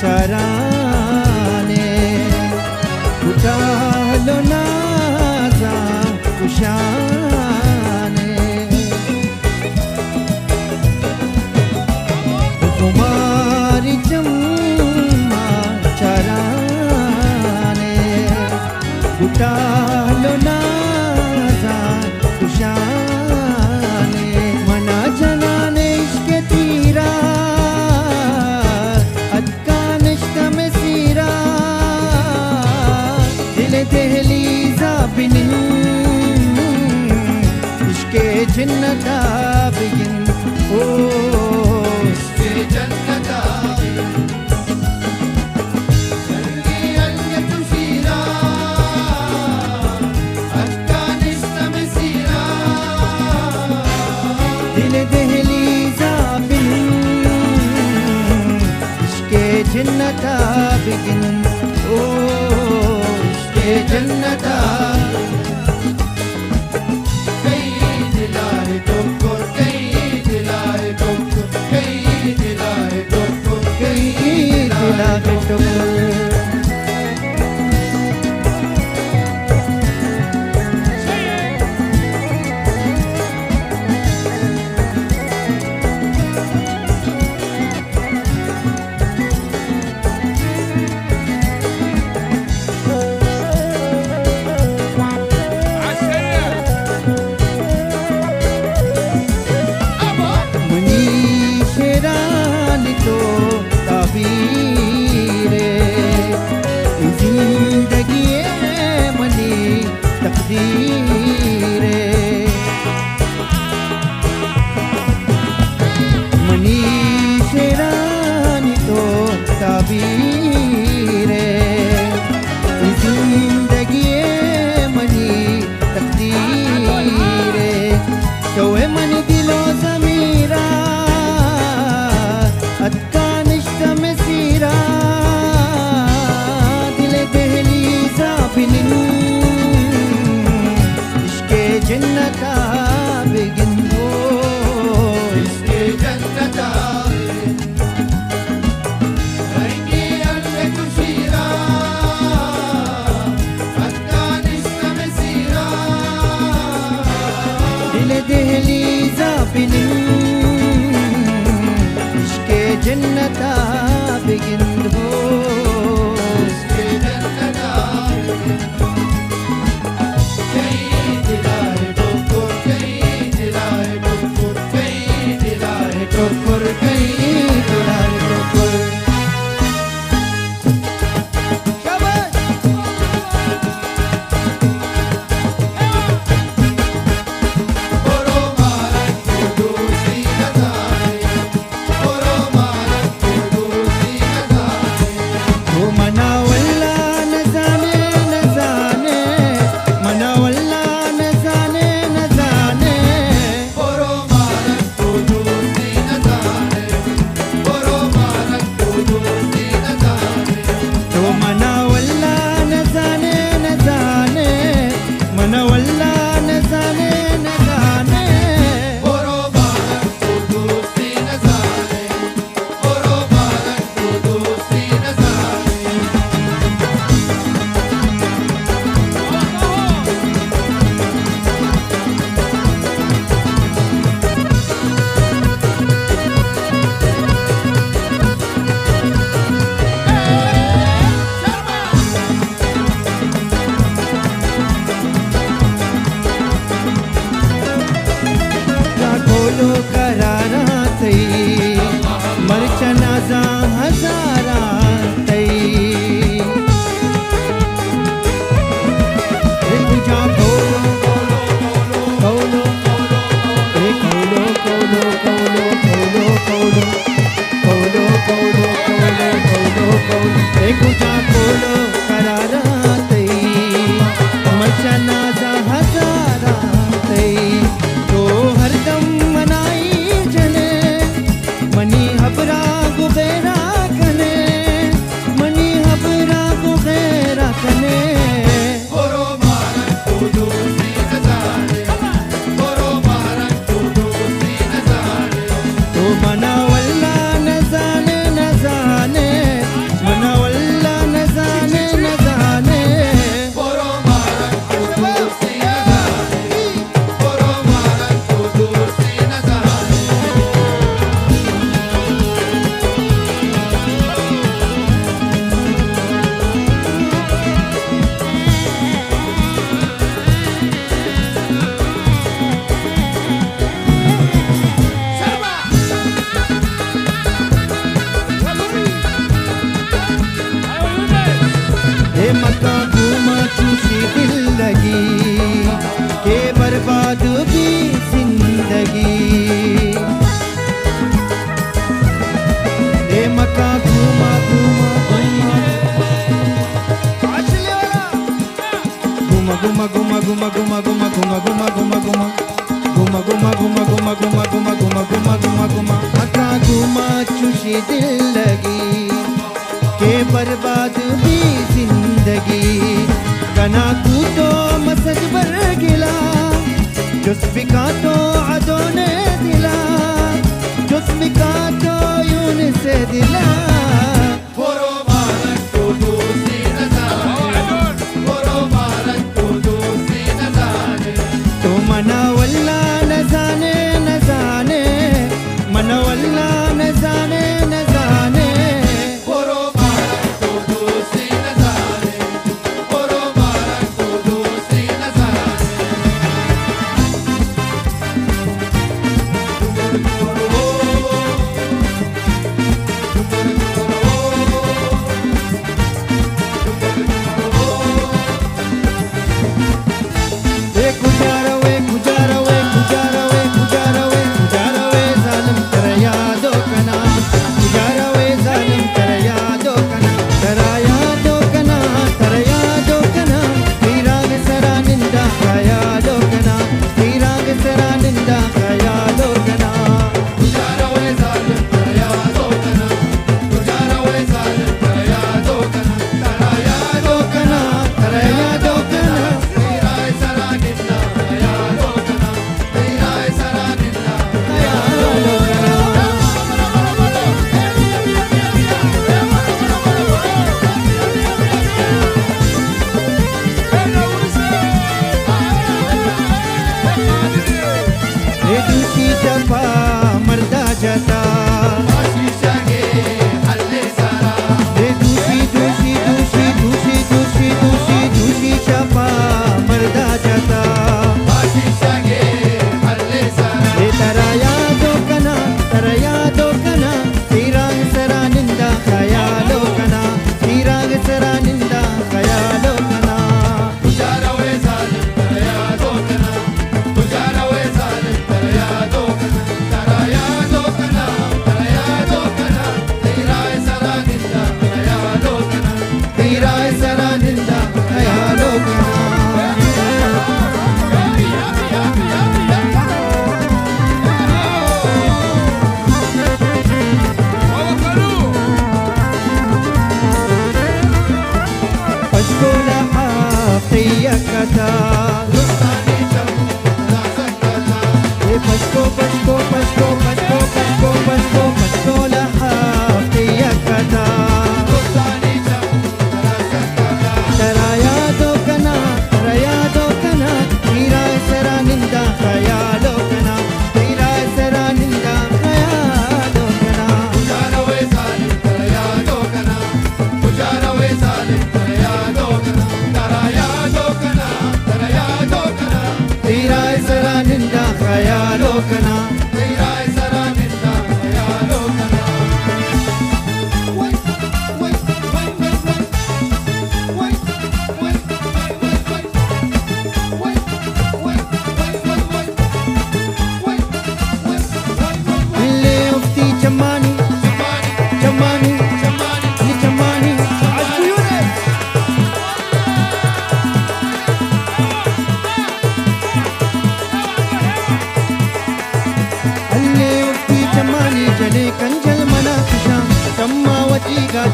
चराने उठालो नाजा कुशाने कुमारी चम्मा चराने उठालो नाजा कुशाने मना जनाने इश्क तीरा दहलीज़ा बिन इश्क़े जन्नता बिगिन ओ इश्क़े जन्नता रंगी अलचुशीरा अत्कानिश्त मसीरा दिल दहलीज़ा बिन इश्क़े जन्नता बिगिन ओ जन्नता कई दिलाए तुमको कई दिलाए तुमको कई दिलाए तुमको कई दिलाए तुमको जन्नता बिगिन हो इसके जन्नता रंगी अलचुशीरा अत्कानिश्त मसीरा दिल दहलीज़ा बिन इसके जन्नता बिगिन हो इसके जन्नता do गुमा गुमा गुमा गुमा गुमा गुमा गुमा गुमा गुमा अका गुमा चुशी दिल लगी के बर्बाद भी जिंदगी कना कू तो मसद बर गिला जुस्फिका तो अदों ने दिला जुस्फिका तो यून से दिला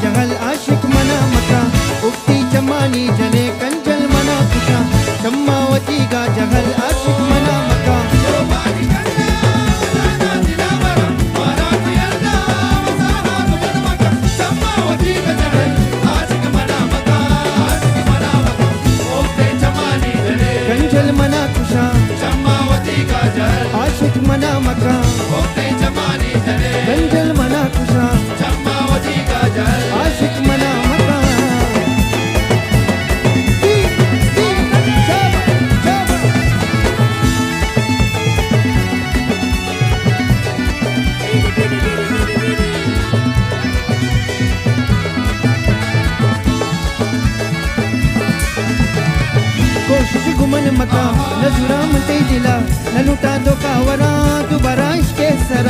जहल आशिक मना मका उक्ति चमानी जने कंजल मना खुशा चम्मावती का जहल आशिक मना मका कंजल मना खुशा चम्मावती का जहल आशिक मना मका उक्ति चमानी जने कंजल मना खुशा चम्मावती का जहल आशिक मना मका कोशिश गुमन मका न जुराम ते दिला न लुटा दो कावरा दोबारा इसके सर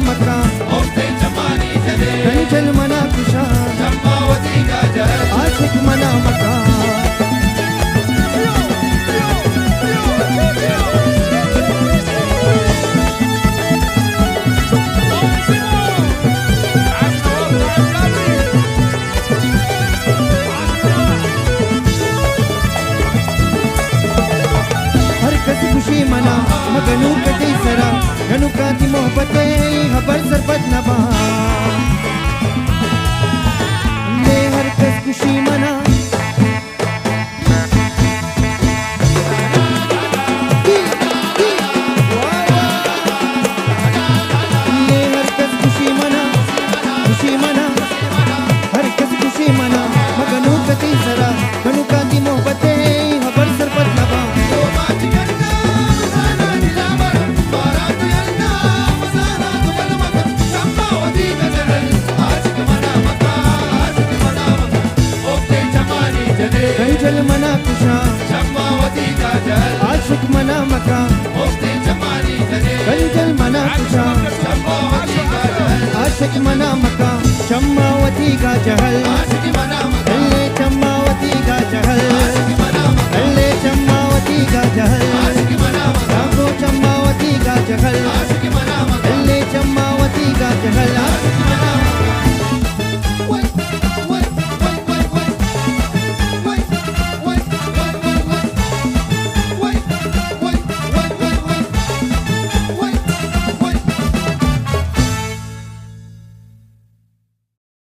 मक्का कंचल मना कुशा आशिक मना मक्का खुशी मना मगनू कटे सरा गनु काती मोहब्बते खबर सरबत नबा ले हर कस खुशी मना ले हर कस खुशी मना हर कस खुशी मना मगनू कटे सरा गनु काती मोहब्बते खबर सरबत नबा कंचल मना कुशा आशिक मना मक्का कंचल मना कुशा आशिक मना मक्का चम्मावती का जहल अल्ले चम्मावती का जहल अल्ले चम्मावती का जहल जागो चम्मावती का जहल अल्ले चम्मावती का जहल